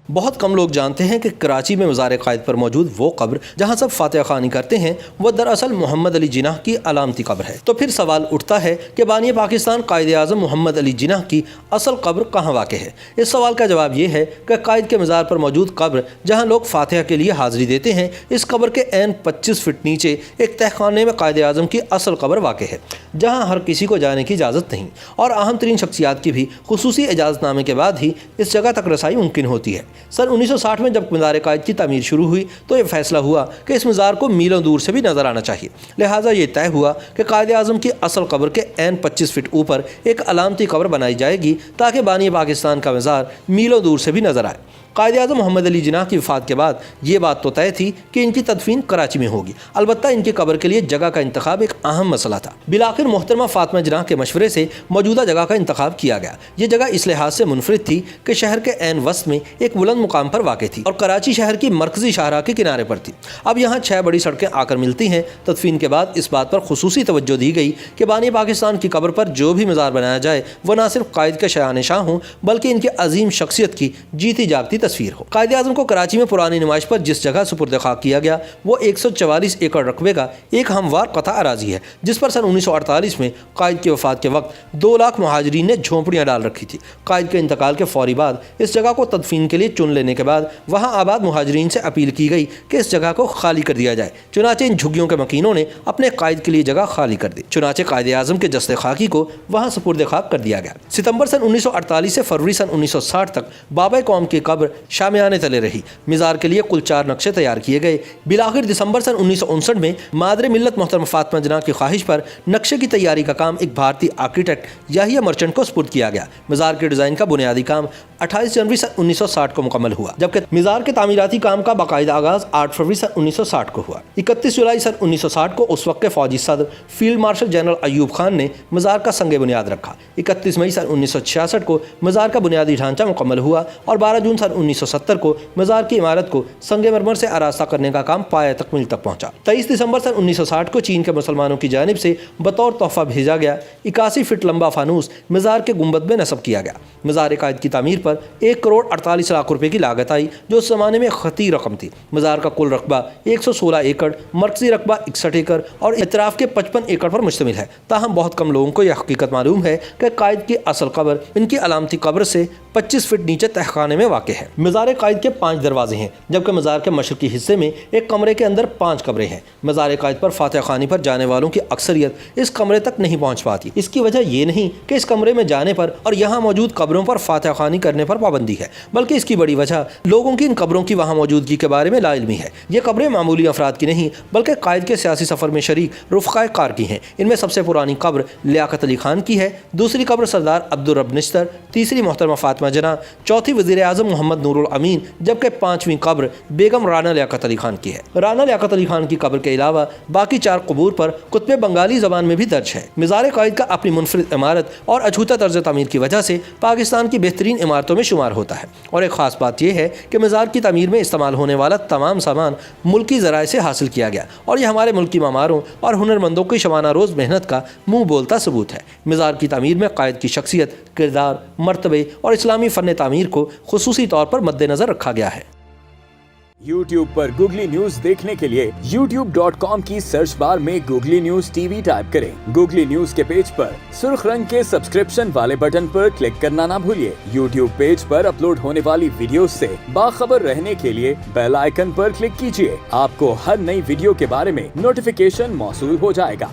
بہت کم لوگ جانتے ہیں کہ کراچی میں مزار قائد پر موجود وہ قبر جہاں سب فاتحہ خوانی کرتے ہیں وہ دراصل محمد علی جناح کی علامتی قبر ہے۔ تو پھر سوال اٹھتا ہے کہ بانی پاکستان قائد اعظم محمد علی جناح کی اصل قبر کہاں واقع ہے؟ اس سوال کا جواب یہ ہے کہ قائد کے مزار پر موجود قبر جہاں لوگ فاتحہ کے لیے حاضری دیتے ہیں، اس قبر کے عین 25 فٹ نیچے ایک تہخانے میں قائد اعظم کی اصل قبر واقع ہے، جہاں ہر کسی کو جانے کی اجازت نہیں اور اہم ترین شخصیات کی بھی خصوصی اجازت نامے کے بعد ہی اس جگہ تک رسائی ممکن ہوتی ہے۔ سن 1960 میں جب مزار قائد کی تعمیر شروع ہوئی تو یہ فیصلہ ہوا کہ اس مزار کو میلوں دور سے بھی نظر آنا چاہیے، لہٰذا یہ طے ہوا کہ قائد اعظم کی اصل قبر کے عین 25 فٹ اوپر ایک علامتی قبر بنائی جائے گی تاکہ بانی پاکستان کا مزار میلوں دور سے بھی نظر آئے۔ قائد اعظم محمد علی جناح کی وفات کے بعد یہ بات تو طے تھی کہ ان کی تدفین کراچی میں ہوگی، البتہ ان کی قبر کے لیے جگہ کا انتخاب ایک اہم مسئلہ تھا۔ بالآخر محترمہ فاطمہ جناح کے مشورے سے موجودہ جگہ کا انتخاب کیا گیا۔ یہ جگہ اس لحاظ سے منفرد تھی کہ شہر کے عین وسط میں ایک بلند مقام پر واقع تھی اور کراچی شہر کی مرکزی شاہراہ کے کنارے پر تھی۔ اب یہاں 6 بڑی سڑکیں آ کر ملتی ہیں۔ تدفین کے بعد اس بات پر خصوصی توجہ دی گئی کہ بانی پاکستان کی قبر پر جو بھی مزار بنایا جائے وہ نہ صرف قائد کے شایان شاہ ہوں بلکہ ان کے عظیم شخصیت کی جیتی جاگتی تصویر ہو۔ قائد اعظم کو کراچی میں پرانی نمائش پر جس جگہ سپرد خاک کیا گیا وہ 144 ایکڑ رقبے کا ایک ہموار قطع اراضی ہے، جس پر سن 1948 میں قائد کی وفات کے وقت 2 لاکھ مہاجرین نے جھونپڑیاں ڈال رکھی تھی۔ قائد کے انتقال کے فوری بعد اس جگہ کو تدفین کے لیے چن لینے کے بعد وہاں آباد مہاجرین سے اپیل کی گئی کہ اس جگہ کو خالی کر دیا جائے، چنانچہ ان جھگیوں کے مکینوں نے اپنے قائد کے لیے جگہ خالی کر دی، چنانچہ قائد اعظم کے جسد خاکی کو وہاں سپرد خاک کر دیا گیا۔ ستمبر سن 1948 سے فروری سن 1960 تک بابا قوم کی قبر شامیانے تلے رہی۔ مزار کے لیے کل 4 نقشے تیار کیے گئے۔ بالآخر دسمبر سن 1959 میں مادر ملت محترمہ فاطمہ جناح کی خواہش پر نقشے کی تیاری کا کام ایک بھارتی آرکیٹیکٹ یحییٰ مرچنٹ کو سپرد کیا گیا۔ مزار کے ڈیزائن کا بنیادی کام 28 جنوری سن 1960 کو مکمل ہوا، جبکہ مزار کے تعمیراتی کام کا باقاعدہ آغاز 8 فروری سن 1960 کو ہوا۔ 31 جولائی سن 1960 کو اس وقت کے فوجی صدر field marshal general Ayub Khan نے مزار کا سنگ بنیاد رکھا۔ 31 مئی سن 1966 کو مزار کا بنیادی ڈھانچہ مکمل ہوا اور 12 جون سن 1970 کو مزار کی عمارت کو سنگ مرمر سے آراستہ کرنے کا کام پایہ تکمیل تک پہنچا۔ 23 دسمبر سن 1960 کو چین کے مسلمانوں کی جانب سے بطور تحفہ بھیجا گیا 81 فٹ لمبا فانوس مزار کے گنبد میں نصب کیا گیا۔ مزار قائد کی تعمیر پر 1 کروڑ 48 لاکھ روپے کی لاگت آئی، جو اس زمانے میں خطیر رقم تھی۔ مزار کا کل رقبہ 116 ایکڑ، مرکزی رقبہ 61 ایکڑ اور اطراف کے 55 ایکڑ پر مشتمل ہے۔ تاہم بہت کم لوگوں کو یہ حقیقت معلوم ہے کہ قائد کی اصل قبر ان کی علامتی قبر سے 25 فٹ نیچے تہخانے میں واقع ہے۔ مزار قائد کے 5 دروازے ہیں، جبکہ مزار کے مشرقی حصے میں ایک کمرے کے اندر 5 قبریں ہیں۔ مزار قائد پر فاتحہ خوانی پر جانے والوں کی اکثریت اس کمرے تک نہیں پہنچ پاتی۔ اس کی وجہ یہ نہیں کہ اس کمرے میں جانے پر اور یہاں موجود قبروں پر فاتحہ خوانی کرنے پر پابندی ہے، بلکہ اس کی بڑی وجہ لوگوں کی ان قبروں کی وہاں موجودگی کے بارے میں لا علمی ہے۔ یہ قبریں معمولی افراد کی نہیں بلکہ قائد کے سیاسی سفر میں شریک رفقائے کار کی ہیں۔ ان میں سب سے پرانی قبر لیاقت علی خان کی ہے، دوسری قبر سردار عبدالرب نشتر، تیسری محترمہ فاطمہ جناح، چوتھی وزیر اعظم محمد نور الامین، جبکہ 5ویں قبر بیگم رانا لیاقت علی خان کی ہے۔ رانا لیاقت علی خان کی قبر کے علاوہ باقی 4 قبور پر کتب بنگالی زبان میں بھی درج ہے۔ مزار قائد کا اپنی منفرد عمارت اور اچھوتا طرز تعمیر کی وجہ سے پاکستان کی بہترین عمارتوں میں شمار ہوتا ہے، اور ایک خاص بات یہ ہے کہ مزار کی تعمیر میں استعمال ہونے والا تمام سامان ملکی ذرائع سے حاصل کیا گیا، اور یہ ہمارے ملکی معماروں اور ہنرمندوں کی شبانہ روز محنت کا منہ بولتا ثبوت ہے۔ مزار کی تعمیر میں قائد کی شخصیت، کردار، مرتبے اور اسلامی فن تعمیر کو خصوصی طور پر مد نظر رکھا گیا ہے۔ YouTube پر گوگلی نیوز دیکھنے کے لیے youtube.com کی سرچ بار میں googly news T V type کریں۔ گوگلی نیوز کے پیج پر سرخ رنگ کے سبسکرپشن والے بٹن پر کلک کرنا نہ بھولیے۔ YouTube پیج پر اپلوڈ ہونے والی ویڈیوز سے باخبر رہنے کے لیے بیل آئیکن پر کلک کیجیے۔ آپ کو ہر نئی ویڈیو کے بارے میں نوٹیفیکیشن موصول ہو جائے گا۔